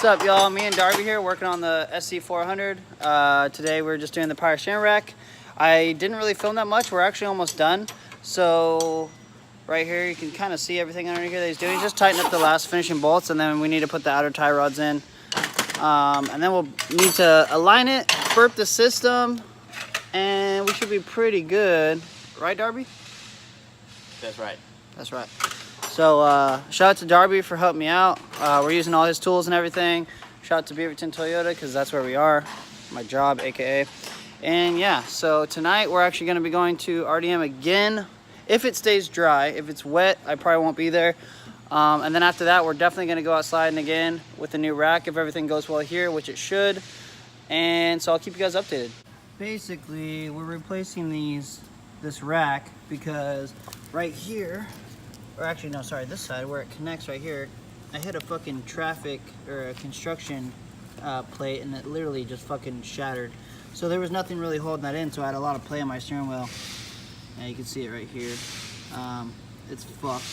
up, y'all? Me and Darby here working on the SC400. Today we're just doing the power steering rack. I didn't really film that much. We're actually almost done. So right here you can kind of see everything underneath here that he's doing. He's just tighten up the last finishing bolts, and then we need to put the outer tie rods in. And then we'll need to align it, burp the system, and we should be pretty good. Right, Darby? That's right. That's right. So shout out to Darby for helping me out. We're using all his tools and everything. Shout out to Beaverton Toyota because that's where we are. My job, aka. And yeah, so tonight we're actually going to be going to RDM again. If it stays dry. If it's wet, I probably won't be there. And then after that, we're definitely going to go out sliding again with the new rack if everything goes well here, which it should. And so I'll keep you guys updated. Basically, we're replacing this rack because right here, or actually no, sorry, this side where it connects right here, I hit a fucking traffic or a construction plate, and it literally just fucking shattered. So there was nothing really holding that in, so I had a lot of play on my steering wheel. Yeah, you can see it right here. It's fucked.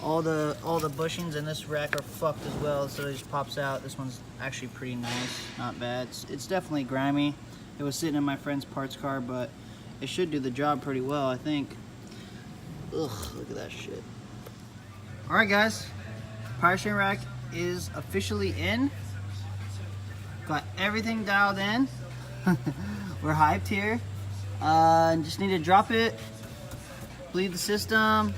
All the bushings in this rack are fucked as well, so it just pops out. This one's actually pretty nice, not bad. It's definitely grimy. It was sitting in my friend's parts car, but it should do the job pretty well, I think. Ugh, look at that shit. Alright guys, power steering rack is officially in. Got everything dialed in. We're hyped here. Just need to drop it, bleed the system.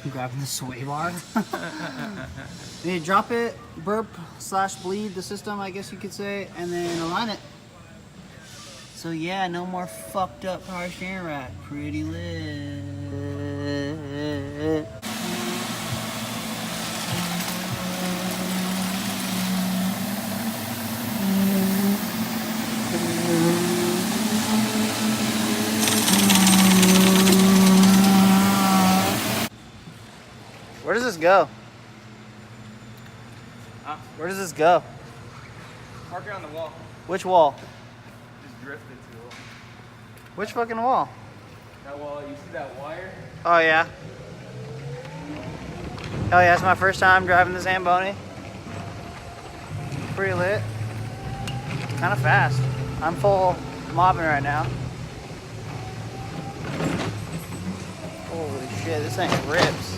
I'm grabbing the sway bar. Need to drop it, burp / bleed the system, I guess you could say, and then align it. So yeah, no more fucked up power steering rack. Pretty lit. Where does this go? Huh? Where does this go? Park it on the wall. Which wall? Just drift it to it. Which fucking wall? That wall, you see that wire? Oh yeah. Hell yeah, it's my first time driving the Zamboni. Pretty lit. Kind of fast. I'm full mobbing right now. Holy shit, this thing rips.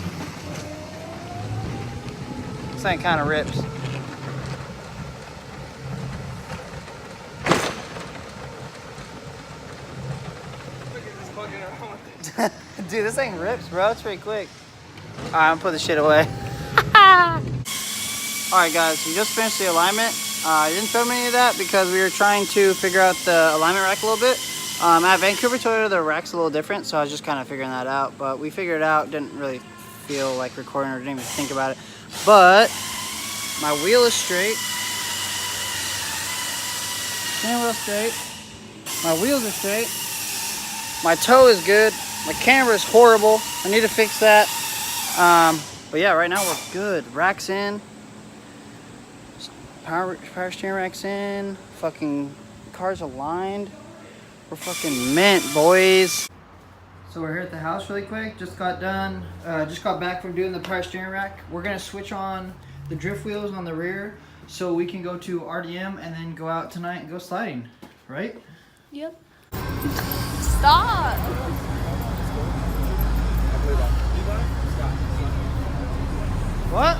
This thing kind of rips. Dude, this thing rips, bro. It's pretty quick. Alright, I'm gonna put this shit away. Alright guys, we just finished the alignment. I didn't film any of that because we were trying to figure out the alignment rack a little bit. At Vancouver Toyota, the rack's a little different, so I was just kind of figuring that out. But we figured it out, didn't really feel like recording or didn't even think about it. But my wheel is straight. Steering wheel straight. My wheels are straight. My toe is good. My camera is horrible. I need to fix that. But yeah, right now we're good. Rack's in. Power steering rack's in. Fucking car's aligned. We're fucking mint, boys. So we're here at the house really quick. Just got done. Just got back from doing the power steering rack. We're gonna switch on the drift wheels on the rear so we can go to RDM and then go out tonight and go sliding. Right? Yep. Stop! What?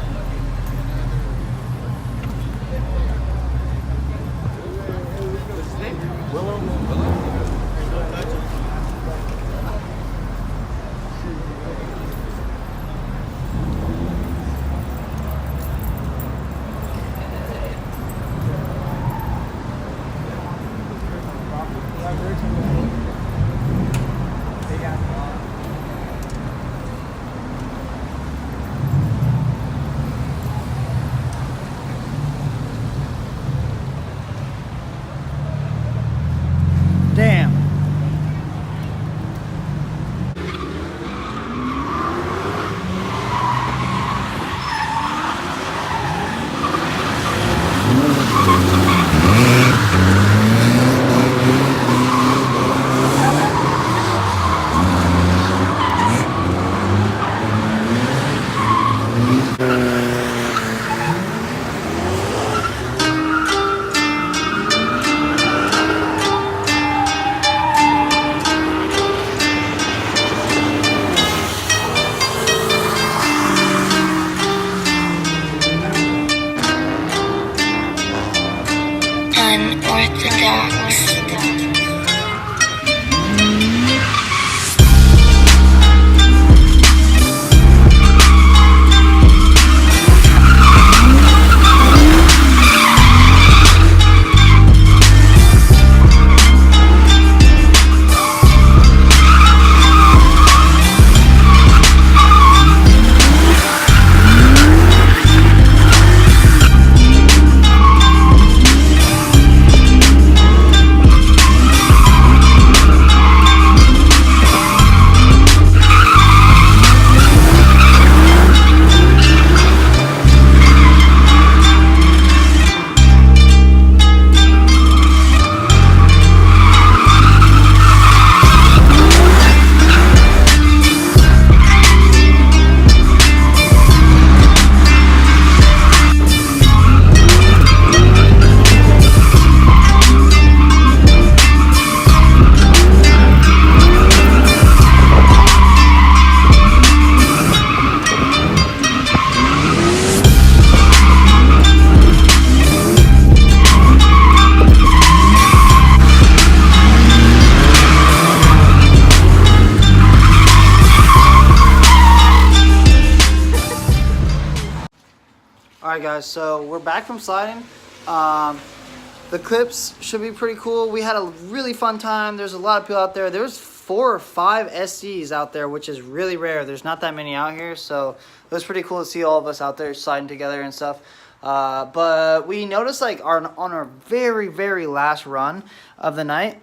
Alright guys, so we're back from sliding. The clips should be pretty cool. We had a really fun time. There's a lot of people out there. There's 4 or 5 SCs out there, which is really rare. There's not that many out here, so it was pretty cool to see all of us out there sliding together and stuff. But we noticed like on our very, very last run of the night,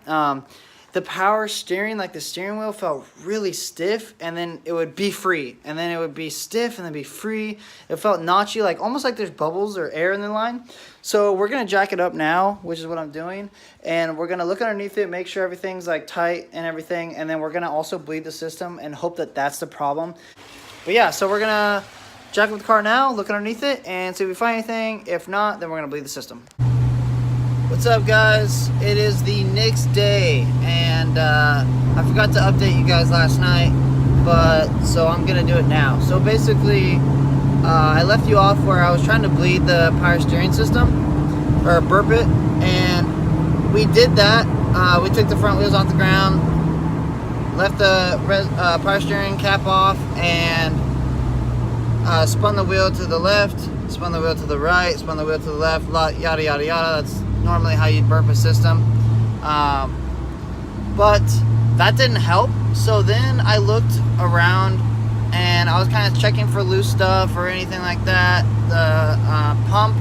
the power steering, like the steering wheel felt really stiff, and then it would be free, and then it would be stiff and then be free. It felt notchy, like almost like there's bubbles or air in the line. So we're gonna jack it up now, which is what I'm doing, and we're gonna look underneath it, make sure everything's like tight and everything, and then we're gonna also bleed the system and hope that that's the problem. But yeah, so we're gonna jack up the car now, look underneath it, and see if we find anything. If not, then we're gonna bleed the system. What's up guys? It is the next day, and I forgot to update you guys last night, but so I'm gonna do it now. So basically, I left you off where I was trying to bleed the power steering system, or burp it, and we did that. We took the front wheels off the ground, left the power steering cap off, and spun the wheel to the left, spun the wheel to the right, spun the wheel to the left, yada yada yada. That's normally how you'd burp a system, but that didn't help. So then I looked around and I was kind of checking for loose stuff or anything like that. The pump,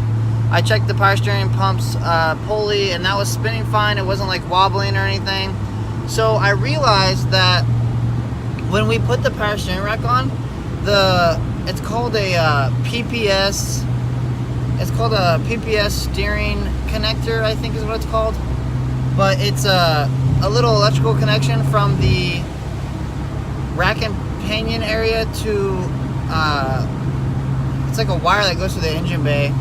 I checked the power steering pump's pulley, and that was spinning fine. It wasn't like wobbling or anything. So I realized that when we put the power steering rack on, it's called a PPS. It's called a PPS steering connector, I think is what it's called. But it's a little electrical connection from the rack and pinion area to, it's like a wire that goes to the engine bay.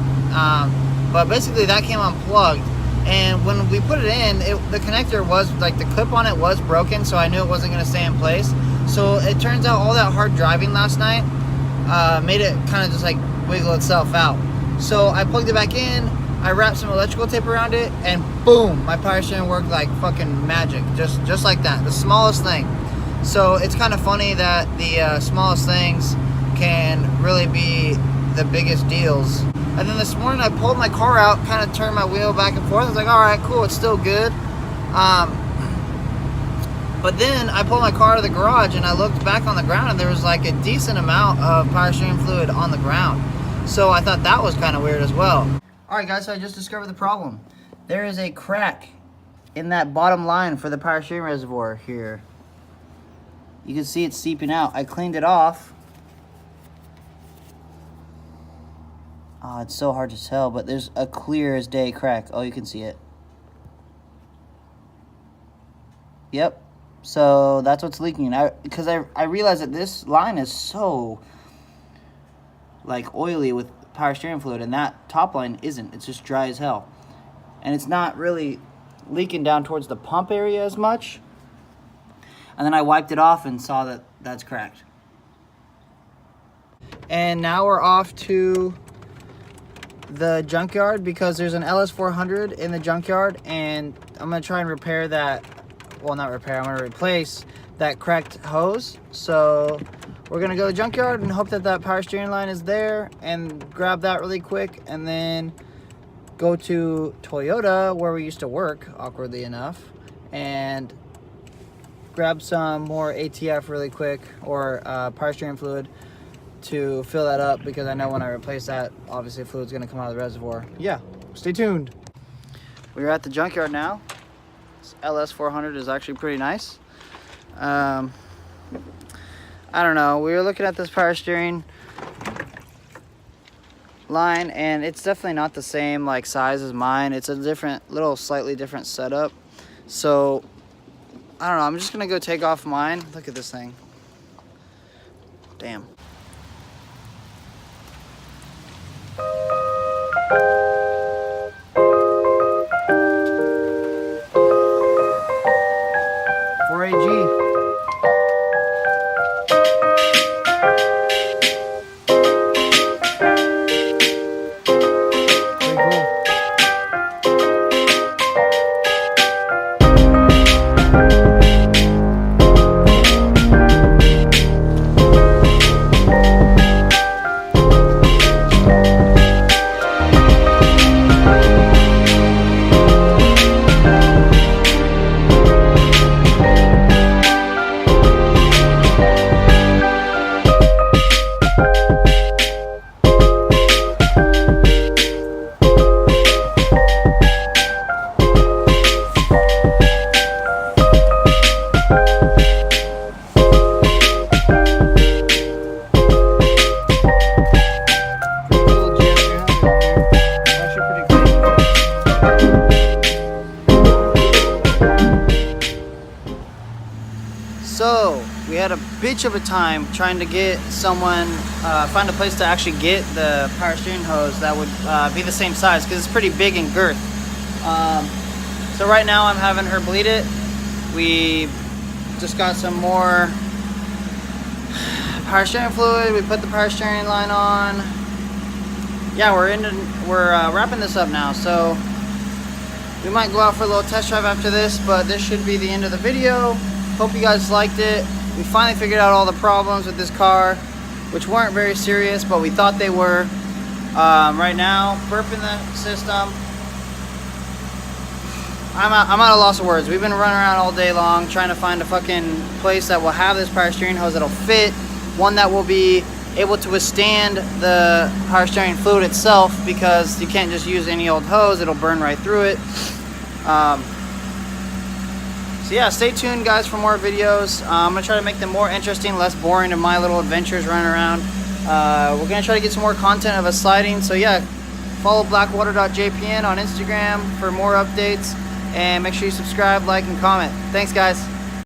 But basically that came unplugged. And when we put it in, the connector was, like the clip on it was broken, so I knew it wasn't gonna stay in place. So it turns out all that hard driving last night made it kind of just like wiggle itself out. So I plugged it back in, I wrapped some electrical tape around it, and boom, my power steering worked like fucking magic, just like that, the smallest thing. So it's kind of funny that the smallest things can really be the biggest deals. And then this morning I pulled my car out, kind of turned my wheel back and forth. I was like, all right, cool, it's still good. But then I pulled my car to the garage and I looked back on the ground, and there was like a decent amount of power steering fluid on the ground. So I thought that was kind of weird as well. Alright guys, so I just discovered the problem. There is a crack in that bottom line for the power steering reservoir here. You can see it seeping out. I cleaned it off. Oh, it's so hard to tell, but there's a clear as day crack. Oh, you can see it. Yep. So that's what's leaking. Because I realized that this line is so like oily with power steering fluid, and that top line isn't. It's just dry as hell, and it's not really leaking down towards the pump area as much. And then I wiped it off and saw that that's cracked. And now we're off to the junkyard because there's an LS400 in the junkyard, and I'm gonna try and repair that. Well, not repair, I'm gonna replace that cracked hose. So we're gonna go to the junkyard and hope that that power steering line is there, and grab that really quick, and then go to Toyota where we used to work, awkwardly enough, and grab some more ATF really quick, or power steering fluid, to fill that up, because I know when I replace that, obviously fluid's gonna come out of the reservoir. Yeah, stay tuned. We're at the junkyard now. This LS400 is actually pretty nice. I don't know, we were looking at this power steering line, and it's definitely not the same like size as mine. It's a different, slightly different setup. So I don't know, I'm just gonna go take off mine. Look at this thing. Damn. bitch of a time trying to get someone, find a place to actually get the power steering hose that would be the same size, because it's pretty big in girth. So right now I'm having her bleed it. We just got some more power steering fluid. We put the power steering line on. Yeah, we're wrapping this up now, so we might go out for a little test drive after this, but this should be the end of the video. Hope you guys liked it. We finally figured out all the problems with this car, which weren't very serious, but we thought they were. Right now, burping the system. I'm at a loss of words. We've been running around all day long trying to find a fucking place that will have this power steering hose that'll fit, one that will be able to withstand the power steering fluid itself, because you can't just use any old hose, it'll burn right through it. So yeah, stay tuned guys for more videos. I'm gonna try to make them more interesting, less boring than my little adventures running around. We're gonna try to get some more content of us sliding, so yeah, follow blackwater.jpn on Instagram for more updates, and make sure you subscribe, like, and comment. Thanks guys.